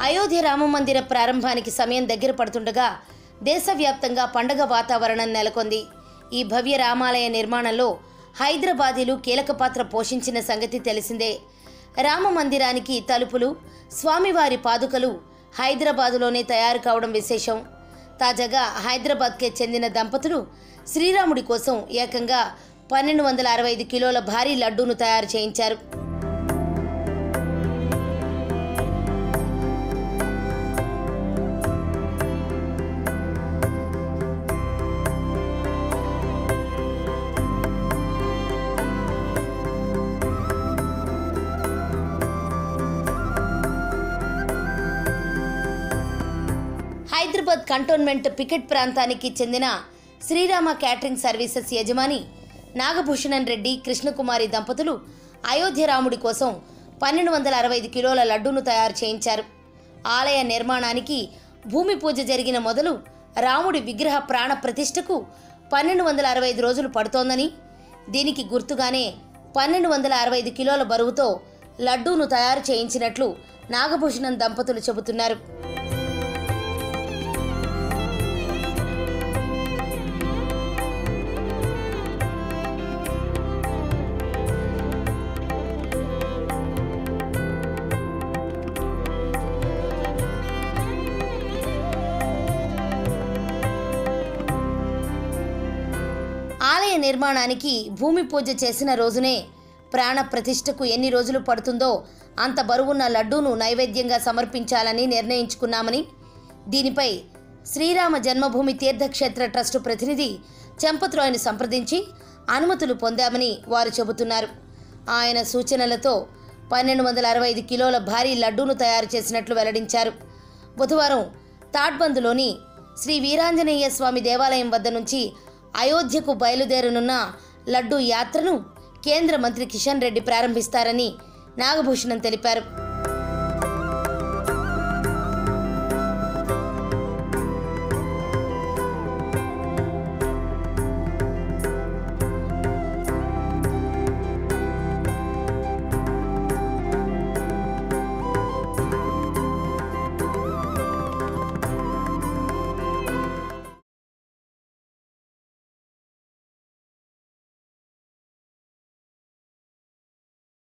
అయోధ్య రామమందిర ప్రారంభానికి సమయం దగ్గర పడుతుండగా దేశవ్యాప్తంగా పండగ వాతావరణం నెలకొంది. ఈ భవ్య రామాలయ నిర్మాణంలో హైదరాబాదీలు కీలక పాత్ర పోషించిన సంగతి తెలిసిందే. రామ మందిరానికి తలుపులు, స్వామివారి పాదుకలు హైదరాబాదులోనే తయారు కావడం విశేషం. తాజాగా హైదరాబాద్కే చెందిన దంపతులు శ్రీరాముడి కోసం ఏకంగా 1265 కిలోల భారీ లడ్డూను తయారు చేయించారు. హైదరాబాద్ కంటోన్మెంట్ పికెట్ ప్రాంతానికి చెందిన శ్రీరామ క్యాటరింగ్ సర్వీసెస్ యజమాని నాగభూషణన్ రెడ్డి, కృష్ణకుమారి దంపతులు అయోధ్య రాముడి కోసం 1265 కిలోల లడ్డూను తయారు చేయించారు. ఆలయ నిర్మాణానికి భూమి పూజ జరిగిన మొదలు రాముడి విగ్రహ ప్రాణ ప్రతిష్టకు 1265 రోజులు పడుతోందని, దీనికి గుర్తుగానే 1265 కిలోల బరువుతో లడ్డూను తయారు చేయించినట్లు నాగభూషణన్ దంపతులు చెబుతున్నారు. ఆలయ నిర్మాణానికి భూమి పూజ చేసిన రోజునే ప్రాణ ప్రతిష్టకు ఎన్ని రోజులు పడుతుందో అంత బరువున్న లడ్డూను నైవేద్యంగా సమర్పించాలని నిర్ణయించుకున్నామని, దీనిపై శ్రీరామ జన్మభూమి తీర్థక్షేత్ర ట్రస్టు ప్రతినిధి చెంపత్రాయ్ను సంప్రదించి అనుమతులు పొందామని వారు చెబుతున్నారు. ఆయన సూచనలతో 1265 కిలోల భారీ లడ్డూను తయారు చేసినట్లు వెల్లడించారు. బుధవారం తాడ్బందులోని శ్రీ వీరాంజనేయ స్వామి దేవాలయం వద్ద నుంచి అయోధ్యకు బయలుదేరనున్న లడ్డూ యాత్రను కేంద్ర మంత్రి కిషన్ రెడ్డి ప్రారంభిస్తారని నాగభూషణన్ తెలిపారు.